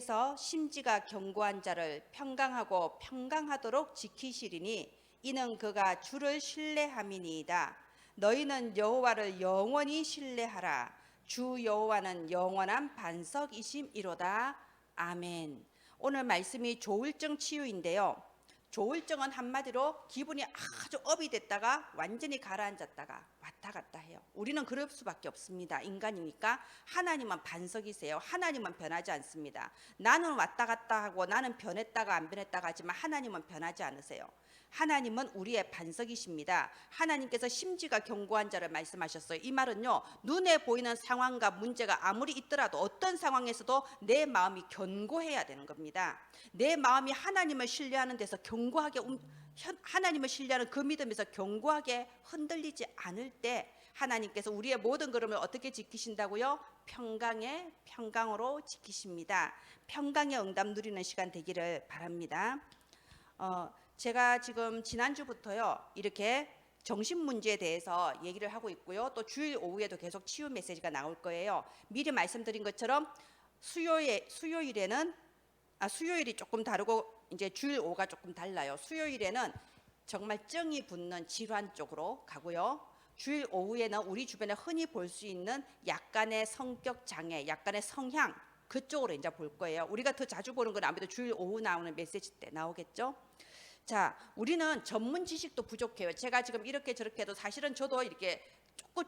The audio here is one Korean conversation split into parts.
그래서 심지가 견고한 자를 평강하고 평강하도록 지키시리니 이는 그가 주를 신뢰함이니이다. 너희는 여호와를 영원히 신뢰하라. 주 여호와는 영원한 반석이심이로다. 아멘. 오늘 말씀이 조울증 치유인데요. 조울증은 한마디로 기분이 아주 업이 됐다가 완전히 가라앉았다가 왔다 갔다 해요. 우리는 그럴 수밖에 없습니다. 인간이니까. 하나님은 반석이세요. 하나님은 변하지 않습니다. 나는 왔다 갔다 하고 나는 변했다가 안 변했다가 하지만 하나님은 변하지 않으세요. 하나님은 우리의 반석이십니다. 하나님께서 심지가 견고한 자를 말씀하셨어요. 이 말은요, 눈에 보이는 상황과 문제가 아무리 있더라도 어떤 상황에서도 내 마음이 견고해야 되는 겁니다. 내 마음이 하나님을 신뢰하는 데서 견고하게 하나님을 신뢰하는 그 믿음에서 견고하게 흔들리지 않을 때 하나님께서 우리의 모든 걸음을 어떻게 지키신다고요? 평강의 평강으로 지키십니다. 평강의 응답 누리는 시간 되기를 바랍니다. 제가 지금 지난주부터요 이렇게 정신 문제에 대해서 얘기를 하고 있고요. 또 주일 오후에도 계속 치유 메시지가 나올 거예요. 미리 말씀드린 것처럼 수요일이 조금 다르고 이제 주일 오후가 조금 달라요. 수요일에는 정말 정이 붙는 질환 쪽으로 가고요. 주일 오후에는 우리 주변에 흔히 볼 수 있는 약간의 성격 장애, 약간의 성향 그쪽으로 이제 볼 거예요. 우리가 더 자주 보는 건 아무래도 주일 오후 나오는 메시지 때 나오겠죠. 자, 우리는 전문 지식도 부족해요. 제가 지금 이렇게 저렇게 해도 사실은 저도 이렇게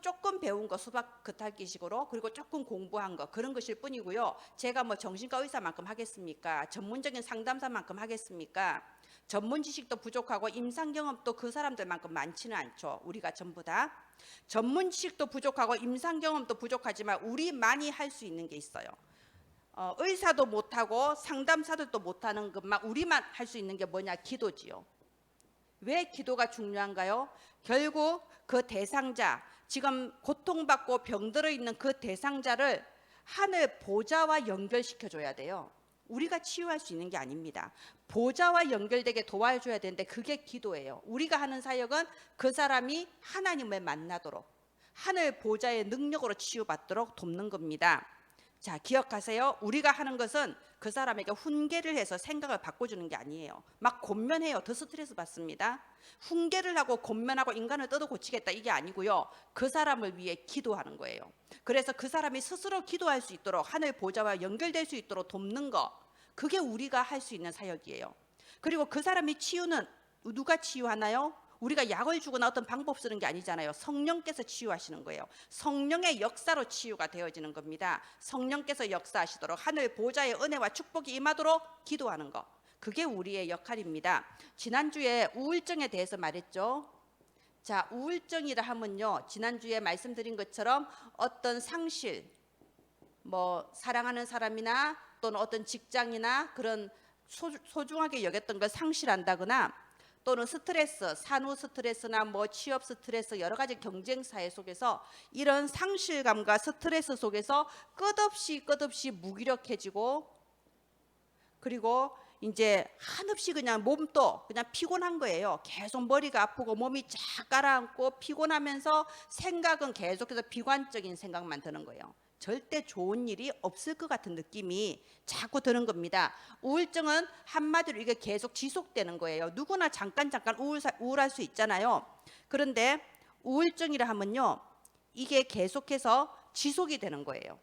조금 배운 거 수박 겉핥기식으로 그리고 조금 공부한 거 그런 것일 뿐이고요. 제가 뭐 정신과 의사만큼 하겠습니까? 전문적인 상담사만큼 하겠습니까? 전문 지식도 부족하고 임상 경험도 그 사람들만큼 많지는 않죠. 우리가 전부 다 전문 지식도 부족하고 임상 경험도 부족하지만 우리만이 할 수 있는 게 있어요. 의사도 못하고 상담사들도 못하는 것만 우리만 할 수 있는 게 뭐냐? 기도지요. 왜 기도가 중요한가요? 결국 그 대상자, 지금 고통받고 병들어 있는 그 대상자를 하늘 보좌와 연결시켜 줘야 돼요. 우리가 치유할 수 있는 게 아닙니다. 보좌와 연결되게 도와줘야 되는데 그게 기도예요. 우리가 하는 사역은 그 사람이 하나님을 만나도록 하늘 보좌의 능력으로 치유받도록 돕는 겁니다. 자, 기억하세요. 우리가 하는 것은 그 사람에게 훈계를 해서 생각을 바꿔주는 게 아니에요. 막 권면해요. 더 스트레스 받습니다. 훈계를 하고 권면하고 인간을 뜯어 고치겠다 이게 아니고요. 그 사람을 위해 기도하는 거예요. 그래서 그 사람이 스스로 기도할 수 있도록 하늘 보좌와 연결될 수 있도록 돕는 거, 그게 우리가 할 수 있는 사역이에요. 그리고 그 사람이 치유는 누가 치유하나요? 우리가 약을 주거나 어떤 방법 쓰는 게 아니잖아요. 성령께서 치유하시는 거예요. 성령의 역사로 치유가 되어지는 겁니다. 성령께서 역사하시도록 하늘 보좌의 은혜와 축복이 임하도록 기도하는 것, 그게 우리의 역할입니다. 지난주에 우울증에 대해서 말했죠. 자, 우울증이라 하면요, 지난주에 말씀드린 것처럼 어떤 상실, 뭐 사랑하는 사람이나 또는 어떤 직장이나 그런 소중하게 여겼던 걸 상실한다거나 또는 스트레스, 산후 스트레스나 뭐 취업 스트레스, 여러 가지 경쟁 사회 속에서 이런 상실감과 스트레스 속에서 끝없이 무기력해지고, 그리고 이제 한없이 그냥 몸도 그냥 피곤한 거예요. 계속 머리가 아프고 몸이 쫙 가라앉고 피곤하면서 생각은 계속해서 비관적인 생각만 드는 거예요. 절대 좋은 일이 없을 것 같은 느낌이 자꾸 드는 겁니다. 우울증은 한마디로 이게 계속 지속되는 거예요. 누구나 잠깐 우울할 수 있잖아요. 그런데 우울증이라 하면요, 이게 계속해서 지속이 되는 거예요.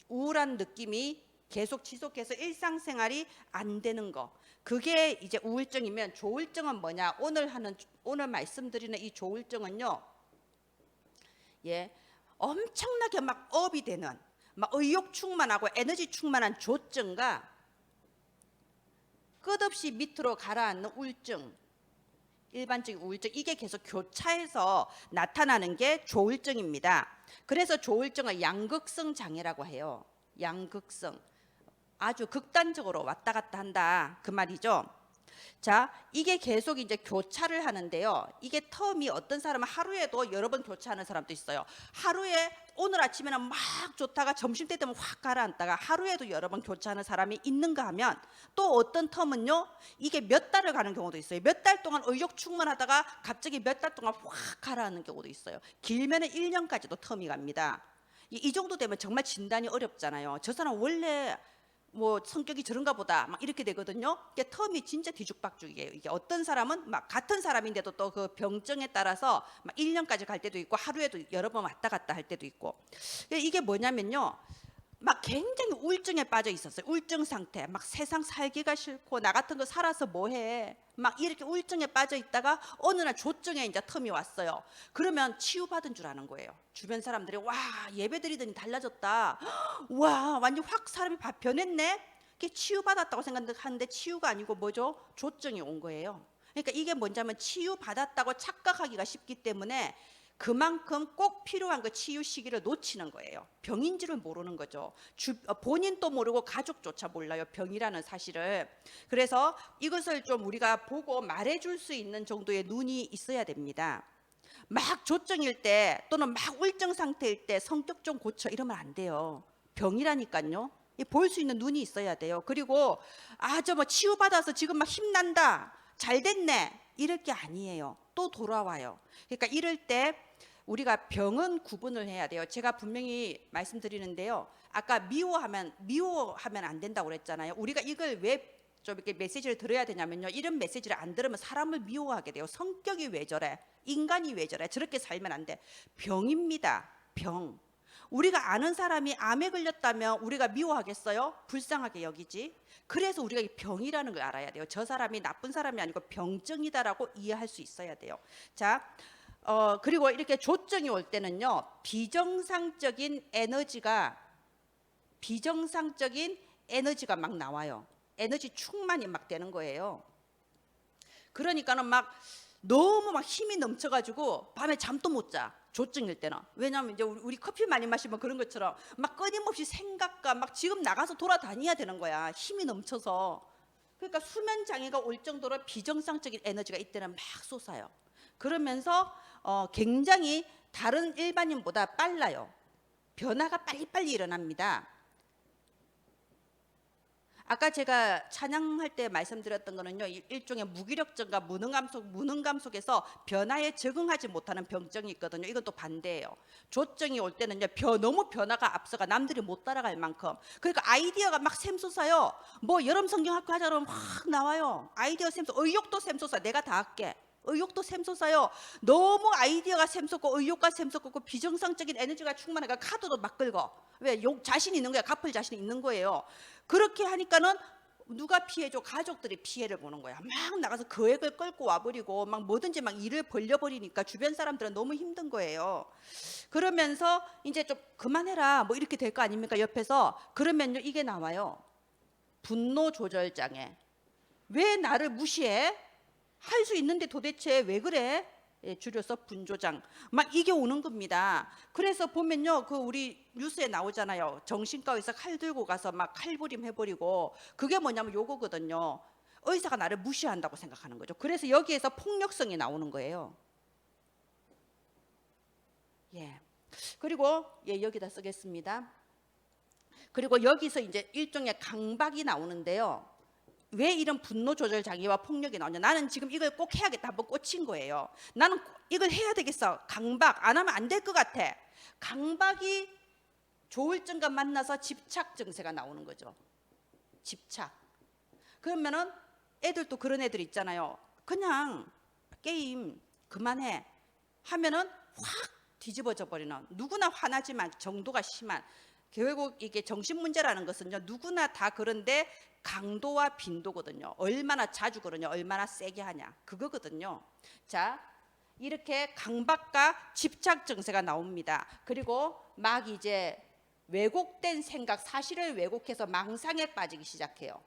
우울한 느낌이 계속 지속해서 일상생활이 안 되는 거, 그게 이제 우울증이면, 조울증은 뭐냐? 오늘 말씀드리는 이 조울증은요, 엄청나게 막 업이 되는, 막 의욕 충만하고 에너지 충만한 조증과 끝없이 밑으로 가라앉는 우울증, 일반적인 우울증, 이게 계속 교차해서 나타나는 게 조울증입니다. 그래서 조울증을 양극성 장애라고 해요. 양극성, 아주 극단적으로 왔다 갔다 한다 그 말이죠. 자, 이게 계속 이제 교차를 하는데요. 이게 텀이 어떤 사람은 하루에도 여러 번 교차하는 사람도 있어요. 하루에 오늘 아침에는 막 좋다가 점심때 되면 확 가라앉다가 하루에도 여러 번 교차하는 사람이 있는가 하면, 또 어떤 텀은요, 이게 몇 달을 가는 경우도 있어요. 몇 달 동안 의욕 충만하다가 갑자기 몇 달 동안 확 가라앉는 경우도 있어요. 길면은 1년까지도 텀이 갑니다. 이 정도 되면 정말 진단이 어렵잖아요. 저 사람 원래 뭐 성격이 저런가 보다 막 이렇게 되거든요. 이게 텀이 진짜 뒤죽박죽이에요. 이게 어떤 사람은 막 같은 사람인데도 또 그 병증에 따라서 막 1년까지 갈 때도 있고 하루에도 여러 번 왔다 갔다 할 때도 있고. 이게 뭐냐면요. 막 굉장히 우울증에 빠져 있었어요. 우울증 상태. 막 세상 살기가 싫고 나 같은 거 살아서 뭐해. 막 이렇게 우울증에 빠져 있다가 어느 날 조증에 이제 텀이 왔어요. 그러면 치유받은 줄 아는 거예요. 주변 사람들이 와 예배 드리더니 달라졌다. 와 완전 확 사람이 변했네. 이게 치유받았다고 생각하는데 치유가 아니고 뭐죠? 조증이 온 거예요. 그러니까 이게 뭔냐면 치유받았다고 착각하기가 쉽기 때문에 그만큼 꼭 필요한 그 치유 시기를 놓치는 거예요. 병인지를 모르는 거죠. 본인도 모르고 가족조차 몰라요. 병이라는 사실을. 그래서 이것을 좀 우리가 보고 말해줄 수 있는 정도의 눈이 있어야 됩니다. 막 조증일 때 또는 막 우울증 상태일 때 성격 좀 고쳐 이러면 안 돼요. 병이라니까요. 볼 수 있는 눈이 있어야 돼요. 그리고 저 뭐 치유받아서 지금 막 힘난다. 잘 됐네. 이럴 게 아니에요. 또 돌아와요. 그러니까 이럴 때 우리가 병은 구분을 해야 돼요. 제가 분명히 말씀드리는데요. 아까 미워하면 안 된다고 그랬잖아요. 우리가 이걸 왜 좀 이렇게 메시지를 들어야 되냐면요. 이런 메시지를 안 들으면 사람을 미워하게 돼요. 성격이 왜 저래? 인간이 왜 저래? 저렇게 살면 안 돼. 병입니다. 병. 우리가 아는 사람이 암에 걸렸다면 우리가 미워하겠어요? 불쌍하게 여기지. 그래서 우리가 이 병이라는 걸 알아야 돼요. 저 사람이 나쁜 사람이 아니고 병증이다라고 이해할 수 있어야 돼요. 자, 그리고 이렇게 조증이 올 때는요, 비정상적인 에너지가 막 나와요. 에너지 충만이 막 되는 거예요. 그러니까는 막 너무 막 힘이 넘쳐가지고 밤에 잠도 못 자. 조증일 때는. 왜냐하면 이제 우리 커피 많이 마시면 그런 것처럼 막 끊임없이 생각과 막 지금 나가서 돌아다녀야 되는 거야. 힘이 넘쳐서. 그러니까 수면 장애가 올 정도로 비정상적인 에너지가 이때는 막 솟아요. 그러면서 굉장히 다른 일반인보다 빨라요. 변화가 빨리빨리 일어납니다. 아까 제가 찬양할 때 말씀드렸던 거는요, 일종의 무기력증과 무능감 속에서 변화에 적응하지 못하는 병증이 있거든요. 이건 또 반대예요. 조증이 올 때는요, 너무 변화가 앞서가 남들이 못 따라갈 만큼. 그러니까 아이디어가 막 샘솟아요. 뭐 여름 성경학교 하자 그러면 확 나와요. 아이디어 샘솟아. 의욕도 샘솟아. 내가 다 할게. 의욕도 샘솟아요. 너무 아이디어가 샘솟고 의욕과 샘솟고 비정상적인 에너지가 충만해가 카드도 막 긁어. 왜? 자신 있는 거야. 갚을 자신이 있는 거예요. 그렇게 하니까는 누가 피해줘? 가족들이 피해를 보는 거야. 막 나가서 거액을 끌고 와버리고 막 뭐든지 막 일을 벌려버리니까 주변 사람들은 너무 힘든 거예요. 그러면서 이제 좀 그만해라 뭐 이렇게 될 거 아닙니까? 옆에서. 그러면요 이게 나와요. 분노 조절 장애. 왜 나를 무시해? 할 수 있는데 도대체 왜 그래? 줄여서 분조장. 막 이게 오는 겁니다. 그래서 보면요, 그 우리 뉴스에 나오잖아요. 정신과 의사 칼 들고 가서 막 칼부림 해버리고, 그게 뭐냐면 요거거든요. 의사가 나를 무시한다고 생각하는 거죠. 그래서 여기에서 폭력성이 나오는 거예요. 예. 그리고 여기다 쓰겠습니다. 그리고 여기서 이제 일종의 강박이 나오는데요. 왜 이런 분노 조절 장애와 폭력이 나오냐? 나는 지금 이걸 꼭 해야겠다. 한번 꽂힌 거예요. 나는 이걸 해야 되겠어. 강박 안 하면 안 될 것 같아. 강박이 조울증과 만나서 집착 증세가 나오는 거죠. 집착. 그러면은 애들도 그런 애들 있잖아요. 그냥 게임 그만해 하면은 확 뒤집어져 버리는, 누구나 화나지만 정도가 심한. 결국 이게 정신 문제라는 것은요, 누구나 다 그런데 강도와 빈도거든요. 얼마나 자주 그러냐, 얼마나 세게 하냐, 그거거든요. 자, 이렇게 강박과 집착 증세가 나옵니다. 그리고 막 이제 왜곡된 생각, 사실을 왜곡해서 망상에 빠지기 시작해요.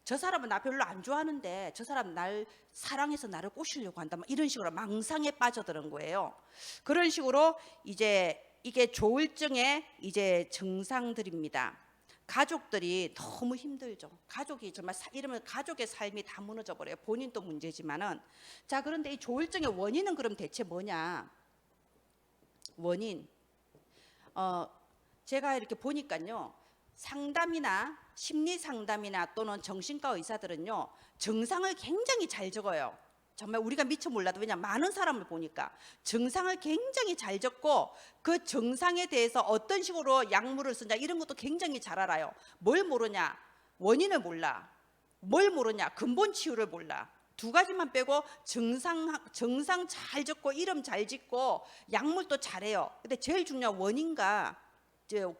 저 사람은 나 별로 안 좋아하는데 저 사람 날 사랑해서 나를 꼬시려고 한다, 이런 식으로 망상에 빠져드는 거예요. 그런 식으로 이제 이게 조울증의 이제 증상들입니다. 가족들이 너무 힘들죠. 가족이 정말 이러면 가족의 삶이 다 무너져 버려요. 본인도 문제지만은. 자, 그런데 이 조울증의 원인은 그럼 대체 뭐냐? 원인. 제가 이렇게 보니까요, 상담이나 심리 상담이나 또는 정신과 의사들은요, 증상을 굉장히 잘 적어요. 정말 우리가 미처 몰라도, 왜냐 많은 사람을 보니까 증상을 굉장히 잘 적고 그 증상에 대해서 어떤 식으로 약물을 쓰냐 이런 것도 굉장히 잘 알아요. 뭘 모르냐? 원인을 몰라. 뭘 모르냐? 근본 치유를 몰라. 두 가지만 빼고 증상 잘 적고 이름 잘 짓고 약물도 잘해요. 근데 제일 중요한 원인과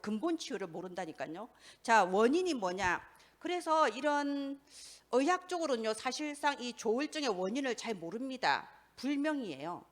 근본 치유를 모른다니까요. 자, 원인이 뭐냐? 그래서 이런 의학적으로는요, 사실상 이 조울증의 원인을 잘 모릅니다. 불명이에요.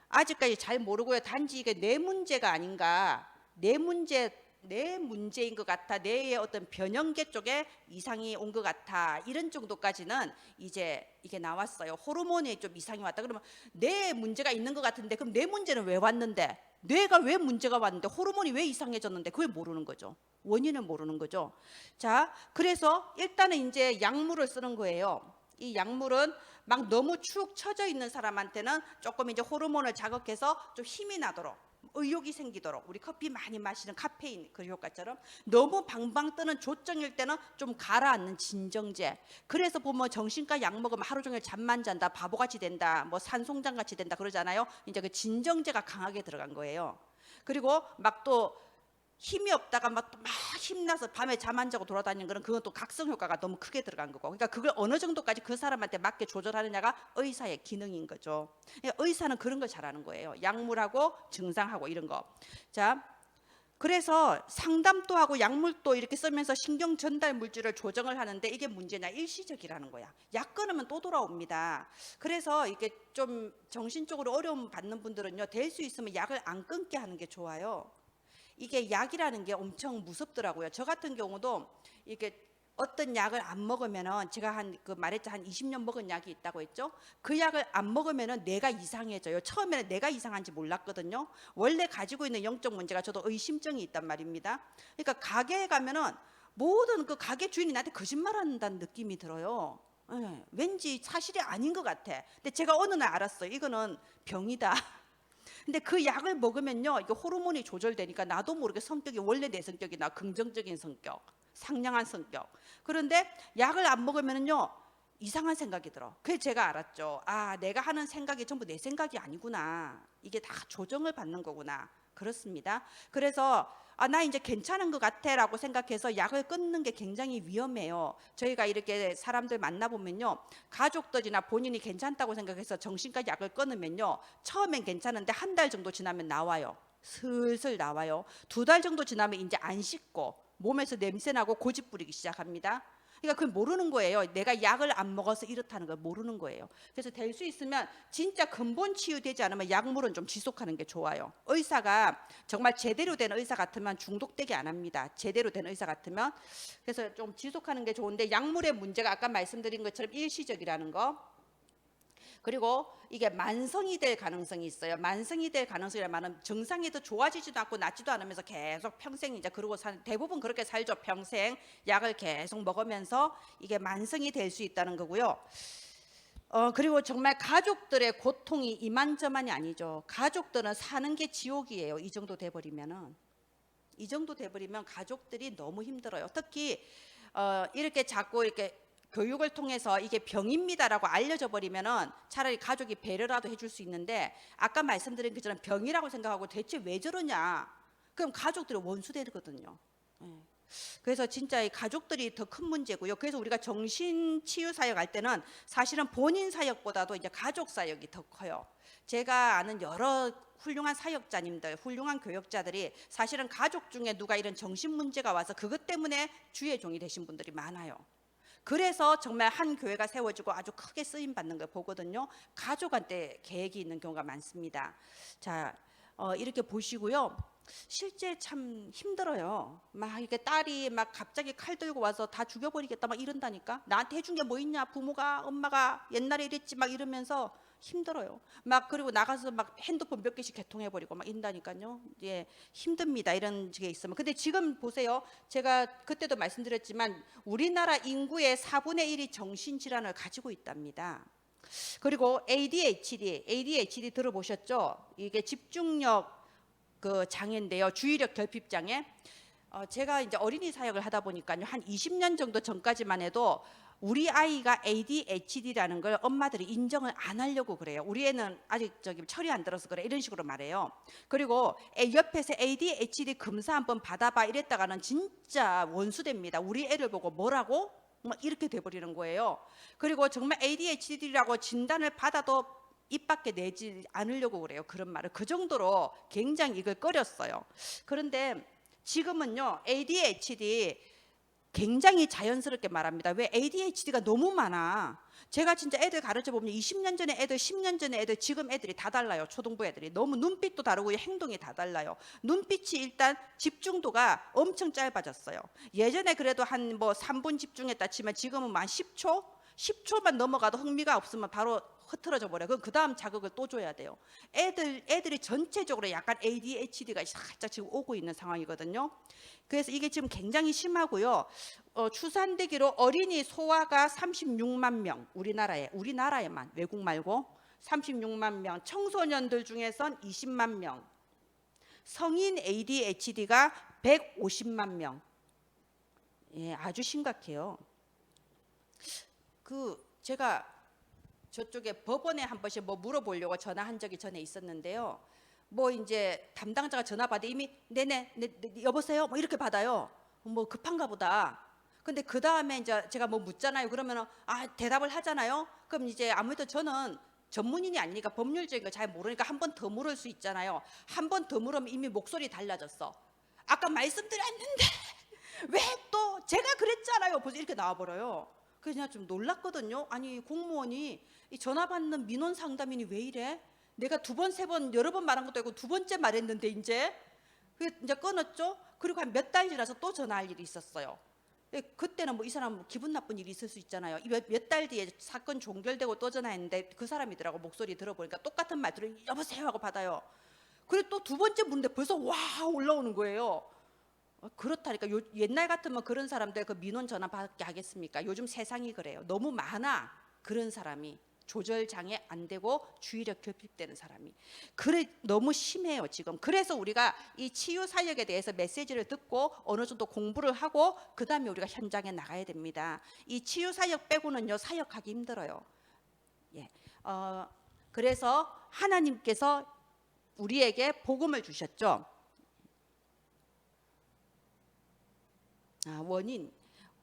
아직까지 잘 모르고요. 단지 이게 뇌 문제가 아닌가, 뇌 문제인 것 같아, 뇌의 어떤 변형계 쪽에 이상이 온 것 같아, 이런 정도까지는 이제 이게 나왔어요. 호르몬에 좀 이상이 왔다 그러면 뇌에 문제가 있는 것 같은데, 그럼 뇌 문제는 왜 왔는데, 뇌가 왜 문제가 왔는데, 호르몬이 왜 이상해졌는데, 그걸 모르는 거죠. 원인을 모르는 거죠. 자, 그래서 일단은 이제 약물을 쓰는 거예요. 이 약물은 막 너무 축 처져 있는 사람한테는 조금 이제 호르몬을 자극해서 좀 힘이 나도록, 의욕이 생기도록, 우리 커피 많이 마시는 카페인 그 효과처럼, 너무 방방 뜨는 조증일 때는 좀 가라앉는 진정제. 그래서 보면 정신과 약 먹으면 하루 종일 잠만 잔다, 바보같이 된다, 뭐 산송장같이 된다 그러잖아요. 이제 그 진정제가 강하게 들어간 거예요. 그리고 막 또 힘이 없다가 막 힘나서 밤에 잠 안 자고 돌아다니는 거는, 그건 또 각성 효과가 너무 크게 들어간 거고, 그러니까 그걸 어느 정도까지 그 사람한테 맞게 조절하느냐가 의사의 기능인 거죠. 그러니까 의사는 그런 걸 잘하는 거예요. 약물하고 증상하고 이런 거. 자, 그래서 상담도 하고 약물도 이렇게 쓰면서 신경 전달 물질을 조정을 하는데, 이게 문제냐? 일시적이라는 거야. 약 끊으면 또 돌아옵니다. 그래서 이게 좀 정신적으로 어려움 받는 분들은요, 될 수 있으면 약을 안 끊게 하는 게 좋아요. 이게 약이라는 게 엄청 무섭더라고요. 저 같은 경우도 이게 어떤 약을 안 먹으면은, 제가 말했죠, 한 20년 먹은 약이 있다고 했죠. 그 약을 안 먹으면은 뇌가 이상해져요. 처음에는 내가 이상한지 몰랐거든요. 원래 가지고 있는 영적 문제가, 저도 의심증이 있단 말입니다. 그러니까 가게에 가면은 모든 그 가게 주인이 나한테 거짓말한다는 느낌이 들어요. 왠지 사실이 아닌 것 같아. 근데 제가 어느 날 알았어요. 이거는 병이다. 근데 그 약을 먹으면요, 이게 호르몬이 조절되니까 나도 모르게 성격이, 원래 내 성격이 나 긍정적인 성격, 상냥한 성격. 그런데 약을 안 먹으면요, 이상한 생각이 들어. 그래서 제가 알았죠. 아, 내가 하는 생각이 전부 내 생각이 아니구나. 이게 다 조정을 받는 거구나. 그렇습니다. 그래서 나 이제 괜찮은 것 같아 라고 생각해서 약을 끊는 게 굉장히 위험해요. 저희가 이렇게 사람들 만나보면요, 가족들이나 본인이 괜찮다고 생각해서 정신과 약을 끊으면요, 처음엔 괜찮은데 한 달 정도 지나면 나와요. 슬슬 나와요. 2달 정도 지나면 이제 안 씻고 몸에서 냄새나고 고집 부리기 시작합니다. 그러니까 그걸 모르는 거예요. 내가 약을 안 먹어서 이렇다는 걸 모르는 거예요. 그래서 될 수 있으면 진짜 근본 치유되지 않으면 약물은 좀 지속하는 게 좋아요. 의사가 정말 제대로 된 의사 같으면 중독되게 안 합니다. 제대로 된 의사 같으면. 그래서 좀 지속하는 게 좋은데, 약물의 문제가 아까 말씀드린 것처럼 일시적이라는 거, 그리고 이게 만성이 될 가능성이 있어요. 만성이 될 가능성이라면 증상이 더 좋아지지도 않고 낫지도 않으면서 계속 평생 이제 그러고 대부분 그렇게 살죠. 평생 약을 계속 먹으면서 이게 만성이 될 수 있다는 거고요. 그리고 정말 가족들의 고통이 이만저만이 아니죠. 가족들은 사는 게 지옥이에요. 이 정도 돼버리면은. 이 정도 돼버리면 가족들이 너무 힘들어요. 특히 이렇게 자꾸 이렇게 교육을 통해서 이게 병입니다라고 알려져 버리면은 차라리 가족이 배려라도 해줄 수 있는데, 아까 말씀드린 것처럼 병이라고 생각하고 대체 왜 저러냐, 그럼 가족들이 원수되거든요. 그래서 진짜 이 가족들이 더 큰 문제고요. 그래서 우리가 정신치유 사역할 때는 사실은 본인 사역보다도 이제 가족 사역이 더 커요. 제가 아는 여러 훌륭한 사역자님들, 훌륭한 교역자들이 사실은 가족 중에 누가 이런 정신 문제가 와서 그것 때문에 주의 종이 되신 분들이 많아요. 그래서 정말 한 교회가 세워지고 아주 크게 쓰임 받는 걸 보거든요. 가족한테 계획이 있는 경우가 많습니다. 자, 이렇게 보시고요. 실제 참 힘들어요. 막 이렇게 딸이 막 갑자기 칼 들고 와서 다 죽여버리겠다 막 이런다니까. 나한테 해준 게 뭐 있냐, 부모가, 엄마가 옛날에 이랬지 막 이러면서 힘들어요. 막 그리고 나가서 막 핸드폰 몇 개씩 개통해버리고 막 이런다니까요. 예, 힘듭니다. 이런 게 있으면. 근데 지금 보세요. 제가 그때도 말씀드렸지만 우리나라 인구의 4분의 1이 정신질환을 가지고 있답니다. 그리고 ADHD 들어보셨죠? 이게 집중력 그 장애인데요. 주의력 결핍 장애. 제가 이제 어린이 사역을 하다 보니까요, 한 20년 정도 전까지만 해도 우리 아이가 ADHD라는 걸 엄마들이 인정을 안 하려고 그래요. 우리 애는 아직 철이 안 들어서 그래, 이런 식으로 말해요. 그리고 옆에서 ADHD 검사 한번 받아봐 이랬다가는 진짜 원수됩니다. 우리 애를 보고 뭐라고? 뭐 이렇게 돼버리는 거예요. 그리고 정말 ADHD라고 진단을 받아도 입 밖에 내지 않으려고 그래요. 그런 말을. 그 정도로 굉장히 이걸 꺼렸어요. 그런데 지금은요, ADHD 굉장히 자연스럽게 말합니다. 왜? ADHD가 너무 많아. 제가 진짜 애들 가르쳐 보면 20년 전에 애들, 10년 전에 애들, 지금 애들이 다 달라요. 초등부 애들이. 너무 눈빛도 다르고 행동이 다 달라요. 눈빛이 일단 집중도가 엄청 짧아졌어요. 예전에 그래도 한 뭐 3분 집중했다 치면 지금은 한 10초? 10초만 넘어가도 흥미가 없으면 바로 흐트러져 버려. 그럼 그 다음 자극을 또 줘야 돼요. 애들이 전체적으로 약간 ADHD가 살짝 지금 오고 있는 상황이거든요. 그래서 이게 지금 굉장히 심하고요. 추산되기로 어린이 소아가 36만 명, 우리나라에만, 외국 말고 36만 명, 청소년들 중에선 20만 명, 성인 ADHD가 150만 명. 예, 아주 심각해요. 제가 저쪽에 법원에 한 번씩 뭐 물어보려고 전화한 적이 전에 있었는데요. 뭐 이제 담당자가 전화 받아 이미 네네 여보세요 뭐 이렇게 받아요. 뭐 급한가 보다. 근데 그 다음에 이제 제가 뭐 묻잖아요. 그러면은 대답을 하잖아요. 그럼 이제 아무래도 저는 전문인이 아니니까 법률적인 거 잘 모르니까 한 번 더 물을 수 있잖아요. 한 번 더 물으면 이미 목소리 달라졌어. 아까 말씀드렸는데 왜 또 제가 그랬잖아요. 벌써 이렇게 나와버려요. 그래서 좀 놀랐거든요. 아니 공무원이 이 전화 받는 민원 상담인이 왜 이래? 내가 두 번, 세 번, 여러 번 말한 것도 아니고 두 번째 말했는데 이제 끊었죠. 그리고 한 몇 달 지나서 또 전화할 일이 있었어요. 그때는 뭐 이 사람 기분 나쁜 일이 있을 수 있잖아요. 몇 달 뒤에 사건 종결되고 또 전화했는데 그 사람이더라고. 목소리 들어보니까 똑같은 말투로 여보세요 하고 받아요. 그리고 또 두 번째 묻는데 벌써 와 올라오는 거예요. 그렇다니까. 옛날 같으면 그런 사람들 그 민원 전화 받게 하겠습니까? 요즘 세상이 그래요. 너무 많아. 그런 사람이 조절 장애 안 되고 주의력 결핍되는 사람이. 그래 너무 심해요 지금. 그래서 우리가 이 치유 사역에 대해서 메시지를 듣고 어느 정도 공부를 하고 그 다음에 우리가 현장에 나가야 됩니다. 이 치유 사역 빼고는요 사역하기 힘들어요. 예. 그래서 하나님께서 우리에게 복음을 주셨죠.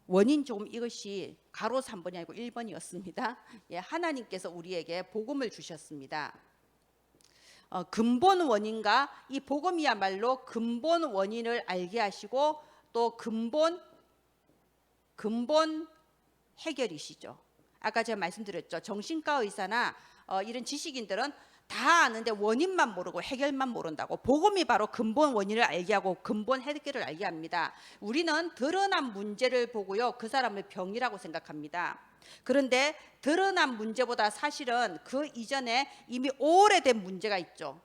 원인 조금 이것이 가로 3번이 아니고 1번이었습니다. 예, 하나님께서 우리에게 복음을 주셨습니다. 근본 원인과 이 복음이야말로 근본 원인을 알게 하시고 또 근본 해결이시죠. 아까 제가 말씀드렸죠. 정신과 의사나 이런 지식인들은 다 아는데 원인만 모르고 해결만 모른다고. 복음이 바로 근본 원인을 알게 하고 근본 해결을 알게 합니다. 우리는 드러난 문제를 보고요 그 사람을 병이라고 생각합니다. 그런데 드러난 문제보다 사실은 그 이전에 이미 오래된 문제가 있죠.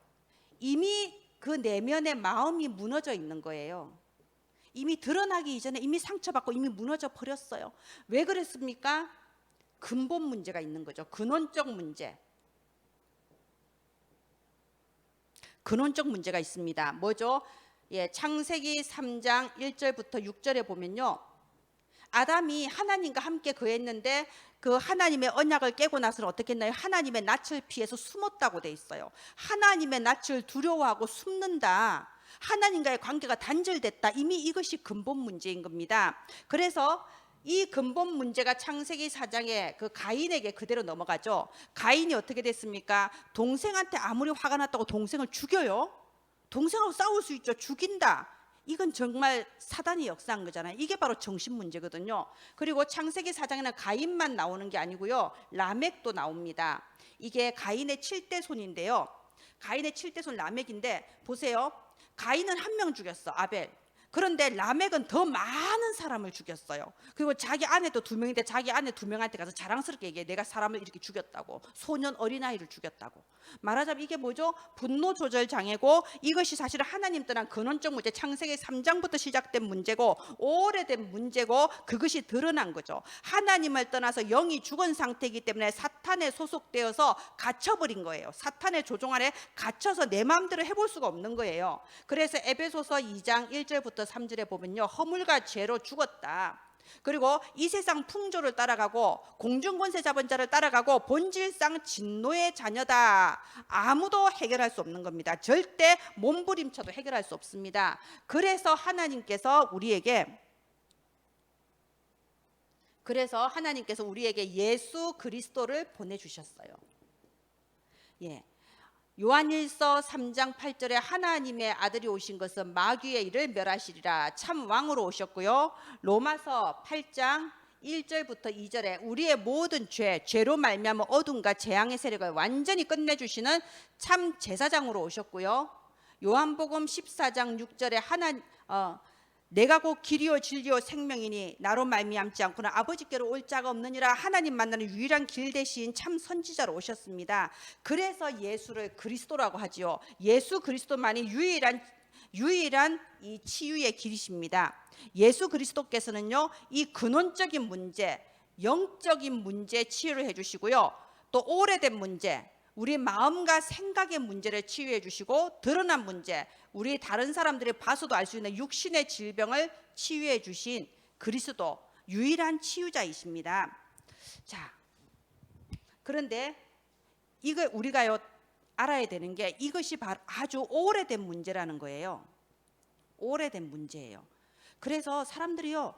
이미 그 내면의 마음이 무너져 있는 거예요. 이미 드러나기 이전에 이미 상처받고 이미 무너져 버렸어요. 왜 그랬습니까? 근본 문제가 있는 거죠. 근원적 문제. 근원적 문제가 있습니다. 뭐죠? 예, 창세기 3장 1절부터 6절에 보면요. 아담이 하나님과 함께 거했는데 그 하나님의 언약을 깨고 나서는 어떻게 했나요? 하나님의 낯을 피해서 숨었다고 돼 있어요. 하나님의 낯을 두려워하고 숨는다. 하나님과의 관계가 단절됐다. 이미 이것이 근본 문제인 겁니다. 그래서 이 근본 문제가 창세기 4장에 그 가인에게 그대로 넘어가죠. 가인이 어떻게 됐습니까? 동생한테 아무리 화가 났다고 동생을 죽여요. 동생하고 싸울 수 있죠. 죽인다. 이건 정말 사단이 역사한 거잖아요. 이게 바로 정신 문제거든요. 그리고 창세기 4장에는 가인만 나오는 게 아니고요. 라멕도 나옵니다. 이게 가인의 7대 손인데요. 가인의 7대 손 라멕인데 보세요. 가인은 한 명 죽였어. 아벨. 그런데 라멕은 더 많은 사람을 죽였어요. 그리고 자기 아내도 2명인데 자기 아내 2명한테 가서 자랑스럽게 얘기해. 내가 사람을 이렇게 죽였다고. 소년 어린아이를 죽였다고. 말하자면 이게 뭐죠? 분노 조절 장애고 이것이 사실은 하나님 떠난 근원적 문제, 창세기 3장부터 시작된 문제고 오래된 문제고 그것이 드러난 거죠. 하나님을 떠나서 영이 죽은 상태이기 때문에 사탄에 소속되어서 갇혀버린 거예요. 사탄의 조종 아래 갇혀서 내 마음대로 해볼 수가 없는 거예요. 그래서 에베소서 2장 1절부터 1서 3절에 보면요, 허물과 죄로 죽었다. 그리고 이 세상 풍조를 따라가고 공중권세 잡은 자를 따라가고 본질상 진노의 자녀다. 아무도 해결할 수 없는 겁니다. 절대 몸부림쳐도 해결할 수 없습니다. 그래서 하나님께서 우리에게 예수 그리스도를 보내주셨어요. 예. 요한일서 3장 8절에 하나님의 아들이 오신 것은 마귀의 일을 멸하시리라. 참 왕으로 오셨고요. 로마서 8장 1절부터 2절에 우리의 모든 죄로 말미암아 어둠과 재앙의 세력을 완전히 끝내주시는 참 제사장으로 오셨고요. 요한복음 14장 6절에 내가 곧 길이요 진리요 생명이니 나로 말미암지 않고는 아버지께로 올 자가 없느니라. 하나님 만나는 유일한 길 대신 참 선지자로 오셨습니다. 그래서 예수를 그리스도라고 하지요. 예수 그리스도만이 유일한 이 치유의 길이십니다. 예수 그리스도께서는요, 이 근원적인 문제, 영적인 문제 치유를 해주시고요, 또 오래된 문제, 우리 마음과 생각의 문제를 치유해 주시고, 드러난 문제, 우리 다른 사람들이 봐서도 알 수 있는 육신의 질병을 치유해 주신 그리스도, 유일한 치유자이십니다. 자, 그런데 이거 우리가요 알아야 되는 게, 이것이 바로 아주 오래된 문제라는 거예요. 오래된 문제예요. 그래서 사람들이요,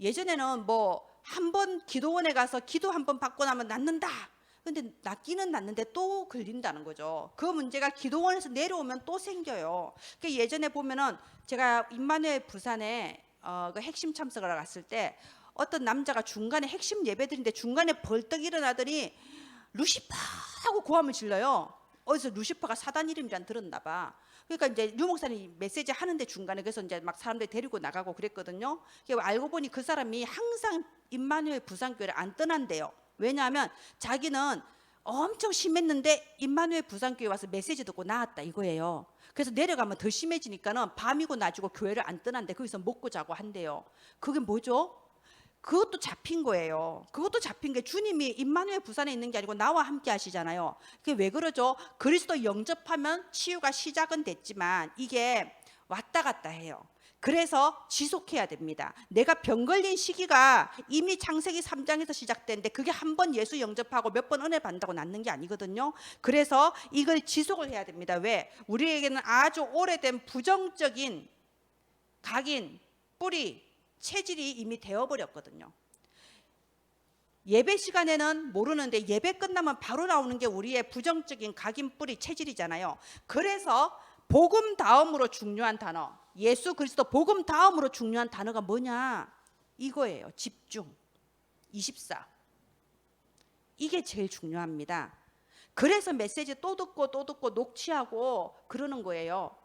예전에는 뭐 한 번 기도원에 가서 기도 한 번 받고 나면 낫는다. 근데 낫기는 낫는데 또 걸린다는 거죠. 그 문제가 기도원에서 내려오면 또 생겨요. 그러니까 예전에 보면은 제가 임마누엘 부산에 그 핵심 참석을 갔을 때 어떤 남자가 중간에 핵심 예배드리는데 중간에 벌떡 일어나더니 루시퍼 하고 고함을 질러요. 어디서 루시퍼가 사단 이름이란 들었나 봐. 그러니까 이제 류 목사님 메시지 하는데 중간에 그래서 이제 막 사람들 데리고 나가고 그랬거든요. 알고 보니 그 사람이 항상 임마누엘 부산교회를 안 떠난대요. 왜냐하면 자기는 엄청 심했는데 임마누엘 부산교회 와서 메시지 듣고 나았다 이거예요. 그래서 내려가면 더 심해지니까는 밤이고 낮이고 교회를 안 떠난대. 거기서 먹고 자고 한대요. 그게 뭐죠? 그것도 잡힌 거예요. 그것도 잡힌 게, 주님이 임마누엘 부산에 있는 게 아니고 나와 함께 하시잖아요. 그게 왜 그러죠? 그리스도 영접하면 치유가 시작은 됐지만 이게 왔다 갔다 해요. 그래서 지속해야 됩니다. 내가 병 걸린 시기가 이미 창세기 3장에서 시작됐는데 그게 한 번 예수 영접하고 몇 번 은혜 받는다고 낫는 게 아니거든요. 그래서 이걸 지속을 해야 됩니다. 왜? 우리에게는 아주 오래된 부정적인 각인, 뿌리, 체질이 이미 되어버렸거든요. 예배 시간에는 모르는데 예배 끝나면 바로 나오는 게 우리의 부정적인 각인, 뿌리, 체질이잖아요. 그래서 복음 다음으로 중요한 단어, 예수 그리스도 복음 다음으로 중요한 단어가 뭐냐? 이거예요. 집중. 24. 이게 제일 중요합니다. 그래서 메시지 또 듣고 녹취하고 그러는 거예요.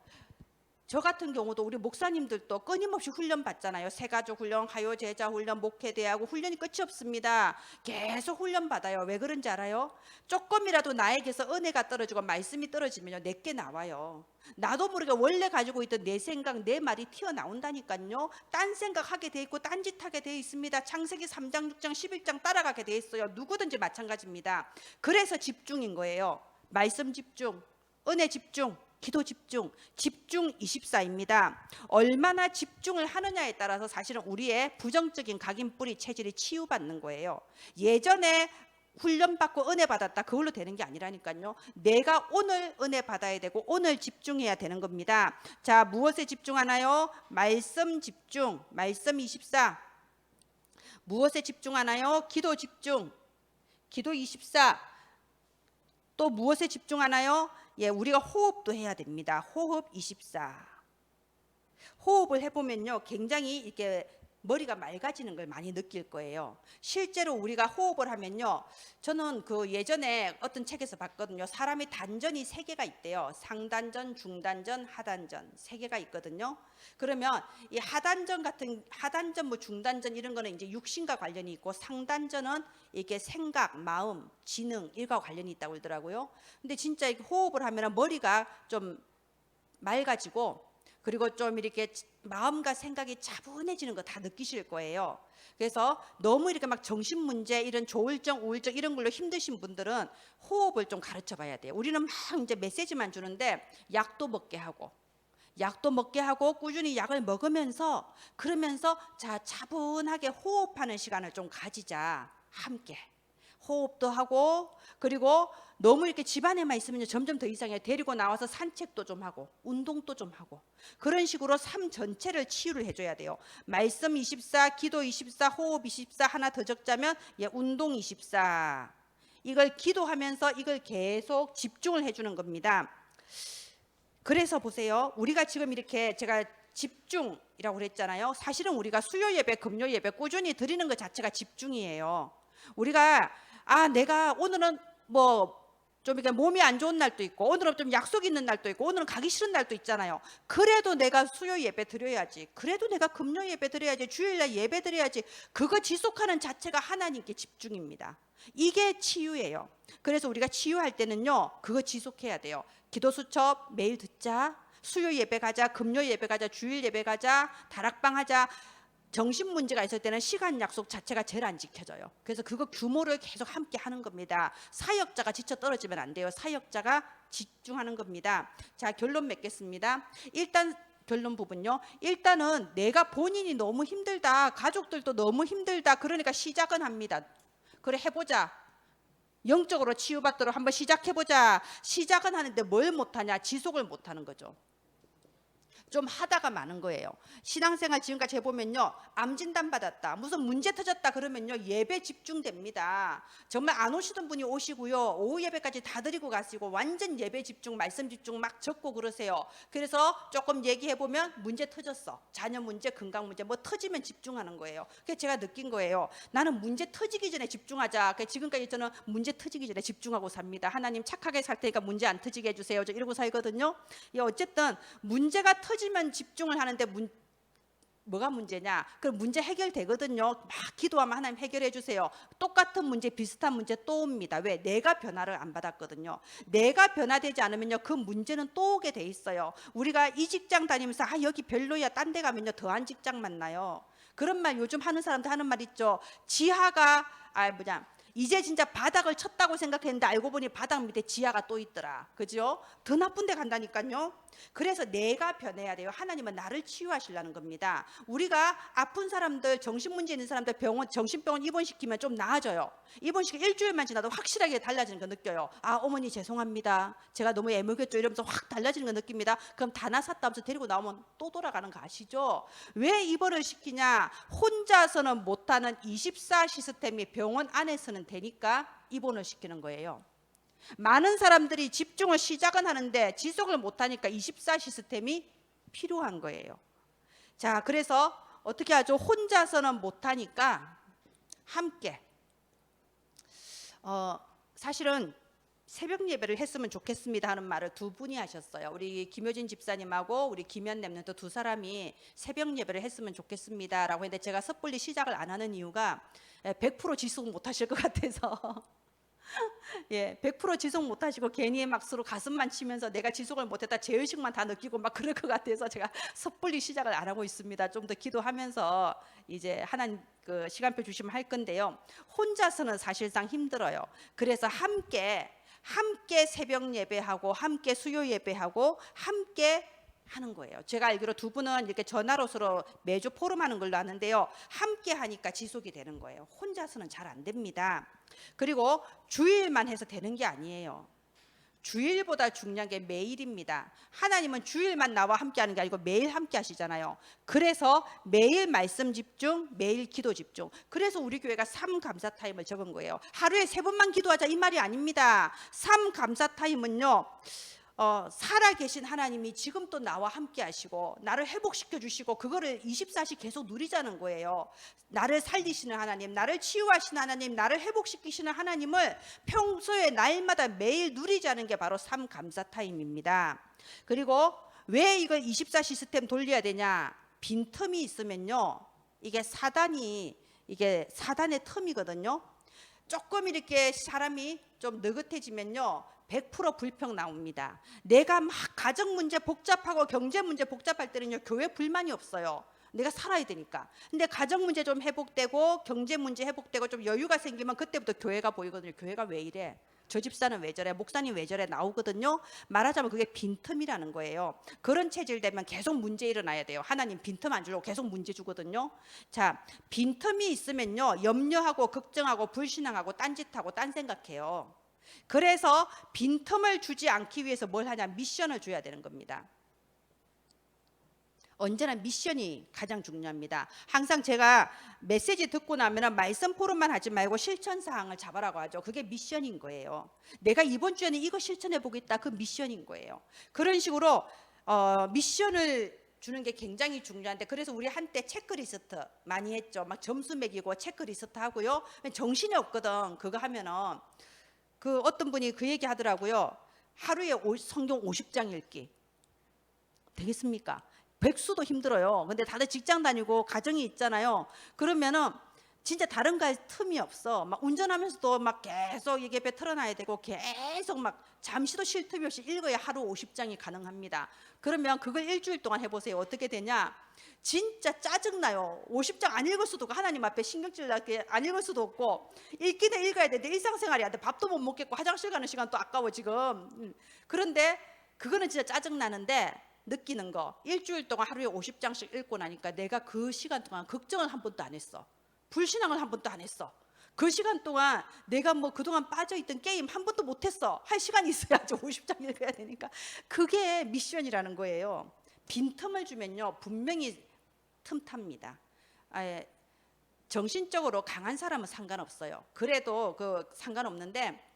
저 같은 경우도 우리 목사님들도 끊임없이 훈련 받잖아요. 새가족 훈련, 가요 제자 훈련, 목회 대하고 훈련이 끝이 없습니다. 계속 훈련 받아요. 왜 그런지 알아요? 조금이라도 나에게서 은혜가 떨어지고 말씀이 떨어지면요, 내게 나와요. 나도 모르게 원래 가지고 있던 내 생각, 내 말이 튀어나온다니까요. 딴 생각하게 돼 있고 딴짓하게 돼 있습니다. 창세기 3장, 6장, 11장 따라가게 돼 있어요. 누구든지 마찬가지입니다. 그래서 집중인 거예요. 말씀 집중, 은혜 집중, 기도 집중, 집중 24입니다. 얼마나 집중을 하느냐에 따라서 사실은 우리의 부정적인 각인, 뿌리, 체질이 치유받는 거예요. 예전에 훈련받고 은혜 받았다, 그걸로 되는 게 아니라니까요. 내가 오늘 은혜 받아야 되고 오늘 집중해야 되는 겁니다. 자, 무엇에 집중하나요? 말씀 집중, 말씀 24. 무엇에 집중하나요? 기도 집중, 기도 24. 또 무엇에 집중하나요? 예, 우리가 호흡도 해야 됩니다. 호흡 24. 호흡을 해보면요, 굉장히 이렇게 머리가 맑아지는 걸 많이 느낄 거예요. 실제로 우리가 호흡을 하면요, 저는 그 예전에 어떤 책에서 봤거든요. 사람의 단전이 3개가 있대요. 상단전, 중단전, 하단전 3개가 있거든요. 그러면 이 하단전, 뭐 중단전 이런 거는 이제 육신과 관련이 있고, 상단전은 이게 생각, 마음, 지능 이거와 관련이 있다고 그러더라고요. 근데 진짜 이렇게 호흡을 하면 머리가 좀 맑아지고, 그리고 좀 이렇게 마음과 생각이 차분해지는 거 다 느끼실 거예요. 그래서 너무 이렇게 막 정신 문제, 이런 조울증, 우울증 이런 걸로 힘드신 분들은 호흡을 좀 가르쳐 봐야 돼요. 우리는 막 이제 메시지만 주는데 약도 먹게 하고, 약도 먹게 하고 꾸준히 약을 먹으면서 그러면서 자 차분하게 호흡하는 시간을 좀 가지자. 함께 호흡도 하고 그리고 너무 이렇게 집안에만 있으면 점점 더 이상해요. 데리고 나와서 산책도 좀 하고 운동도 좀 하고 그런 식으로 삶 전체를 치유를 해줘야 돼요. 말씀 24, 기도 24, 호흡 24 하나 더 적자면 운동 24. 이걸 기도하면서 이걸 계속 집중을 해주는 겁니다. 그래서 보세요. 우리가 지금 이렇게 제가 집중이라고 그랬잖아요. 사실은 우리가 수요 예배, 금요 예배 꾸준히 드리는 것 자체가 집중이에요. 우리가 내가 오늘은 뭐 좀 이렇게 몸이 안 좋은 날도 있고 오늘은 좀 약속 있는 날도 있고 오늘은 가기 싫은 날도 있잖아요. 그래도 내가 수요 예배 드려야지. 그래도 내가 금요 예배 드려야지. 주일날 예배 드려야지. 그거 지속하는 자체가 하나님께 집중입니다. 이게 치유예요. 그래서 우리가 치유할 때는요. 그거 지속해야 돼요. 기도 수첩 매일 듣자. 수요 예배 가자. 금요 예배 가자. 주일 예배 가자. 다락방 하자. 정신 문제가 있을 때는 시간 약속 자체가 제일 안 지켜져요. 그래서 그거 규모를 계속 함께 하는 겁니다. 사역자가 지쳐 떨어지면 안 돼요. 사역자가 집중하는 겁니다. 자, 결론 맺겠습니다. 일단 결론 부분요. 일단은 내가 본인이 너무 힘들다. 가족들도 너무 힘들다. 그러니까 시작은 합니다. 그래 해보자. 영적으로 치유받도록 한번 시작해보자. 시작은 하는데 뭘 못하냐? 지속을 못하는 거죠. 좀 하다가 마는 거예요. 신앙생활 지금까지 해보면요. 암 진단 받았다. 무슨 문제 터졌다 그러면요. 예배 집중됩니다. 정말 안 오시던 분이 오시고요. 오후 예배까지 다 드리고 가시고 완전 예배 집중, 말씀 집중 막 적고 그러세요. 그래서 조금 얘기해보면 문제 터졌어. 자녀 문제, 건강 문제 뭐 터지면 집중하는 거예요. 그래서 제가 느낀 거예요. 나는 문제 터지기 전에 집중하자. 그래서 지금까지 저는 문제 터지기 전에 집중하고 삽니다. 하나님 착하게 살 테니까 문제 안 터지게 해주세요. 저 이러고 살거든요. 어쨌든 문제가 터지면 집중을 하는데 뭐가 문제냐? 그럼 문제 해결되거든요. 막 기도하면 하나님 해결해 주세요. 똑같은 문제, 비슷한 문제 또 옵니다. 왜? 내가 변화를 안 받았거든요. 내가 변화되지 않으면요, 그 문제는 또 오게 돼 있어요. 우리가 이 직장 다니면서 여기 별로야, 딴 데 가면요 더한 직장 만나요. 그런 말 요즘 하는 사람들 하는 말 있죠. 지하가 이제 진짜 바닥을 쳤다고 생각했는데 알고 보니 바닥 밑에 지하가 또 있더라. 그죠? 더 나쁜 데 간다니까요. 그래서 내가 변해야 돼요. 하나님은 나를 치유하시려는 겁니다. 우리가 아픈 사람들, 정신문제 있는 사람들 정신병원 입원시키면 좀 나아져요. 입원시켜 일주일만 지나도 확실하게 달라지는 거 느껴요. 어머니 죄송합니다. 제가 너무 애먹였죠. 이러면서 확 달라지는 거 느낍니다. 그럼 다나샀다 하면서 데리고 나오면 또 돌아가는 거 아시죠? 왜 입원을 시키냐? 혼자서는 못하는 24 시스템이 병원 안에서는 되니까 입원을 시키는 거예요. 많은 사람들이 집중을 시작은 하는데 지속을 못하니까 24 시스템이 필요한 거예요. 자, 그래서 어떻게 하죠? 혼자서는 못하니까 함께 사실은 새벽 예배를 했으면 좋겠습니다 하는 말을 두 분이 하셨어요. 우리 김효진 집사님하고 우리 김현 랩런트 두 사람이 새벽 예배를 했으면 좋겠습니다 라고 했는데 제가 섣불리 시작을 안 하는 이유가 100% 지속 못하실 것 같아서 100% 지속 못하시고 괜히 막 서로 가슴만 치면서 내가 지속을 못했다 죄의식만 다 느끼고 막 그럴 것 같아서 제가 섣불리 시작을 안 하고 있습니다. 좀 더 기도하면서 이제 하나님 그 시간표 주시면 할 건데요. 혼자서는 사실상 힘들어요. 그래서 함께 새벽 예배하고 함께 수요 예배하고 함께 하는 거예요. 제가 알기로 두 분은 이렇게 전화로 서로 매주 포럼하는 걸로 아는데요. 함께 하니까 지속이 되는 거예요. 혼자서는 잘 안 됩니다. 그리고 주일만 해서 되는 게 아니에요. 주일보다 중요한 게 매일입니다. 하나님은 주일만 나와 함께 하는 게 아니고 매일 함께 하시잖아요. 그래서 매일 말씀 집중, 매일 기도 집중. 그래서 우리 교회가 3감사 타임을 적은 거예요. 하루에 3번만 기도하자 이 말이 아닙니다. 3감사 타임은요. 살아계신 하나님이 지금 또 나와 함께 하시고 나를 회복시켜 주시고 그거를 24시 계속 누리자는 거예요. 나를 살리시는 하나님, 나를 치유하시는 하나님, 나를 회복시키시는 하나님을 평소에 날마다 매일 누리자는 게 바로 3감사 타임입니다. 그리고 왜 이걸 24 시스템 돌려야 되냐? 빈틈이 있으면요, 이게 사단의 틈이거든요. 조금 이렇게 사람이 좀 느긋해지면요 100% 불평 나옵니다. 내가 막 가정 문제 복잡하고 경제 문제 복잡할 때는요 교회 불만이 없어요. 내가 살아야 되니까. 근데 가정 문제 좀 회복되고 경제 문제 회복되고 좀 여유가 생기면 그때부터 교회가 보이거든요. 교회가 왜 이래? 저 집사는 왜 저래, 목사님 왜 저래 나오거든요. 말하자면 그게 빈틈이라는 거예요. 그런 체질 되면 계속 문제 일어나야 돼요. 하나님 빈틈 안 주려고 계속 문제 주거든요. 자, 빈틈이 있으면요, 염려하고 걱정하고 불신앙하고 딴짓하고 딴 생각해요. 그래서 빈틈을 주지 않기 위해서 뭘 하냐, 미션을 줘야 되는 겁니다. 언제나 미션이 가장 중요합니다. 항상 제가 메시지 듣고 나면 말씀 포럼만 하지 말고 실천 사항을 잡아라고 하죠. 그게 미션인 거예요. 내가 이번 주에는 이거 실천해 보겠다, 그 미션인 거예요. 그런 식으로 미션을 주는 게 굉장히 중요한데, 그래서 우리 한때 체크리스트 많이 했죠. 막 점수 매기고 체크리스트 하고요. 정신이 없거든. 그거 하면은 그 어떤 분이 그 얘기 하더라고요. 하루에 성경 50장 읽기 되겠습니까? 백수도 힘들어요. 근데 다들 직장 다니고 가정이 있잖아요. 그러면은 진짜 다른 거 할 틈이 없어. 막 운전하면서도 막 계속 이게 배 털어놔야 되고 계속 막 잠시도 쉴 틈이 없이 읽어야 하루 50장이 가능합니다. 그러면 그걸 일주일 동안 해보세요. 어떻게 되냐? 진짜 짜증나요. 50장 안 읽을 수도 없고, 하나님 앞에 신경질 나게 안 읽을 수도 없고, 읽기는 읽어야 되는데 일상생활이 안 돼. 밥도 못 먹겠고 화장실 가는 시간도 아까워 지금. 그런데 그거는 진짜 짜증나는데, 느끼는 거, 일주일 동안 하루에 50장씩 읽고 나니까 내가 그 시간 동안 걱정을 한 번도 안 했어. 불신앙을 한 번도 안 했어. 그 시간 동안 내가 뭐 그동안 빠져있던 게임 한 번도 못했어. 할 시간이 있어야지 50장 읽어야 되니까. 그게 미션이라는 거예요. 빈틈을 주면요, 분명히 틈탑니다. 정신적으로 강한 사람은 상관없어요. 그래도 그 상관없는데,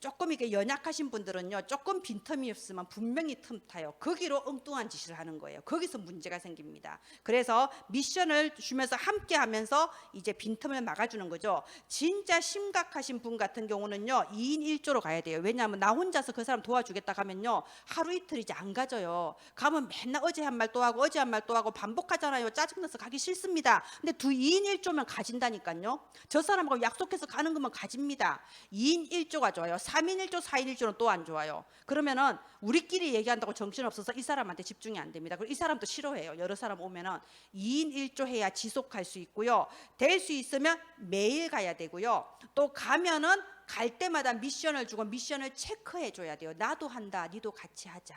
조금 이게 연약하신 분들은요, 조금 빈틈이 없으면 분명히 틈타요. 거기로 엉뚱한 짓을 하는 거예요. 거기서 문제가 생깁니다. 그래서 미션을 주면서 함께 하면서 이제 빈틈을 막아주는 거죠. 진짜 심각하신 분 같은 경우는요, 2인 1조로 가야 돼요. 왜냐하면 나 혼자서 그 사람 도와주겠다 가면요, 하루 이틀 이제 안 가져요. 가면 맨날 어제 한 말 또 하고 어제 한 말 또 하고 반복하잖아요. 짜증나서 가기 싫습니다. 근데 2인 1조면 가진다니까요. 저 사람하고 약속해서 가는 거면 가집니다. 2인 1조가 좋아요. 3인 1조, 4인 1조는 또 안 좋아요. 그러면은 우리끼리 얘기한다고 정신없어서 이 사람한테 집중이 안 됩니다. 그리고 이 사람도 싫어해요. 여러 사람 오면은 2인 1조 해야 지속할 수 있고요. 될 수 있으면 매일 가야 되고요. 또 가면은 갈 때마다 미션을 주고 미션을 체크해 줘야 돼요. 나도 한다, 니도 같이 하자.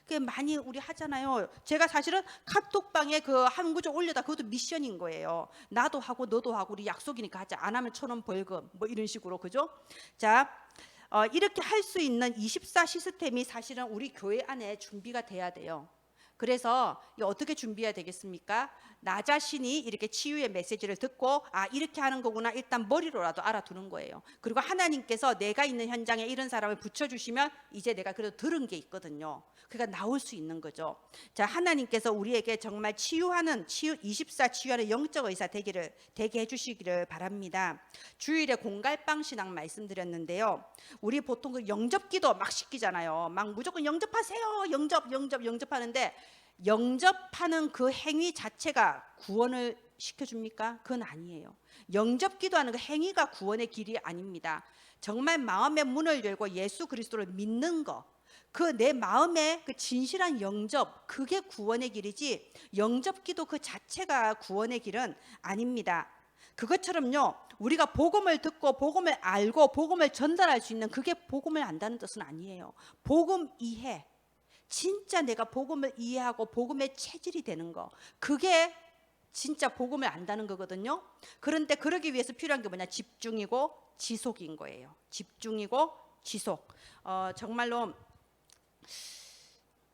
그게 많이 우리 하잖아요. 제가 사실은 카톡방에 그 한 구조 올려다, 그것도 미션인 거예요. 나도 하고 너도 하고 우리 약속이니까 하자. 안 하면 1,000원 벌금, 뭐 이런 식으로. 그죠? 자, 이렇게 할 수 있는 24 시스템이 사실은 우리 교회 안에 준비가 돼야 돼요. 그래서 어떻게 준비해야 되겠습니까? 나 자신이 이렇게 치유의 메시지를 듣고, 아, 이렇게 하는 거구나, 일단 머리로라도 알아두는 거예요. 그리고 하나님께서 내가 있는 현장에 이런 사람을 붙여주시면 이제 내가 그래도 들은 게 있거든요. 그러니까 나올 수 있는 거죠. 자, 하나님께서 우리에게 정말 24 치유하는 영적 의사 되게 해주시기를 바랍니다. 주일에 공갈빵 신앙 말씀드렸는데요. 우리 보통 그 영접기도 막 시키잖아요. 막 무조건 영접하세요. 영접하는데, 영접하는 그 행위 자체가 구원을 시켜줍니까? 그건 아니에요. 영접기도 하는 그 행위가 구원의 길이 아닙니다. 정말 마음의 문을 열고 예수 그리스도를 믿는 거, 그 내 마음의 그 진실한 영접, 그게 구원의 길이지, 영접기도 그 자체가 구원의 길은 아닙니다. 그것처럼요, 우리가 복음을 듣고 복음을 알고 복음을 전달할 수 있는, 그게 복음을 안다는 뜻은 아니에요. 복음 이해, 진짜 내가 복음을 이해하고 복음의 체질이 되는 거, 그게 진짜 복음을 안다는 거거든요. 그런데 그러기 위해서 필요한 게 뭐냐? 집중이고 지속인 거예요. 집중이고 지속. 정말로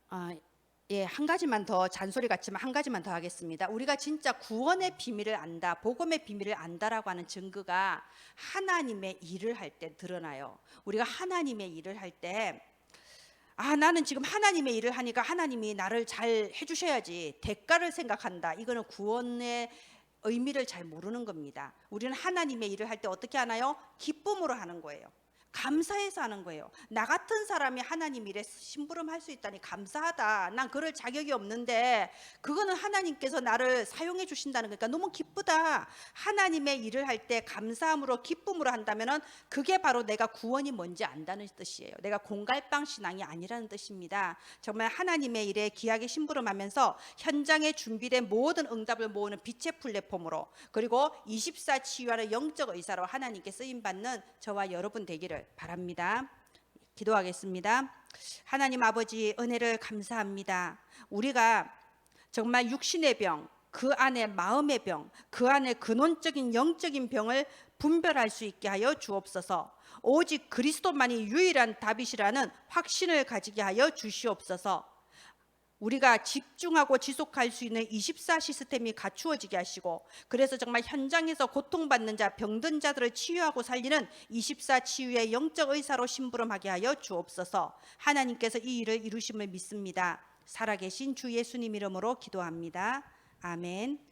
한 가지만 더, 잔소리 같지만 한 가지만 더 하겠습니다. 우리가 진짜 구원의 비밀을 안다, 복음의 비밀을 안다라고 하는 증거가 하나님의 일을 할 때 드러나요. 우리가 하나님의 일을 할 때, 나는 지금 하나님의 일을 하니까 하나님이 나를 잘 해주셔야지, 대가를 생각한다. 이거는 구원의 의미를 잘 모르는 겁니다. 우리는 하나님의 일을 할 때 어떻게 하나요? 기쁨으로 하는 거예요. 감사해서 하는 거예요. 나 같은 사람이 하나님 일에 심부름할 수 있다니 감사하다. 난 그럴 자격이 없는데 그거는 하나님께서 나를 사용해 주신다는 거니까 너무 기쁘다. 하나님의 일을 할 때 감사함으로 기쁨으로 한다면은 그게 바로 내가 구원이 뭔지 안다는 뜻이에요. 내가 공갈빵 신앙이 아니라는 뜻입니다. 정말 하나님의 일에 귀하게 심부름하면서 현장에 준비된 모든 응답을 모으는 빛의 플랫폼으로, 그리고 24 치유하는 영적 의사로 하나님께 쓰임 받는 저와 여러분 되기를 되기를 바랍니다. 기도하겠습니다. 하나님 아버지, 은혜를 감사합니다. 우리가 정말 육신의 병, 그 안에 마음의 병, 그 안에 근원적인 영적인 병을 분별할 수 있게 하여 주옵소서. 오직 그리스도만이 유일한 답이시라는 확신을 가지게 하여 주시옵소서. 우리가 집중하고 지속할 수 있는 24 시스템이 갖추어지게 하시고, 그래서 정말 현장에서 고통받는 자, 병든 자들을 치유하고 살리는 24 치유의 영적 의사로 심부름하게 하여 주옵소서. 하나님께서 이 일을 이루심을 믿습니다. 살아계신 주 예수님 이름으로 기도합니다. 아멘.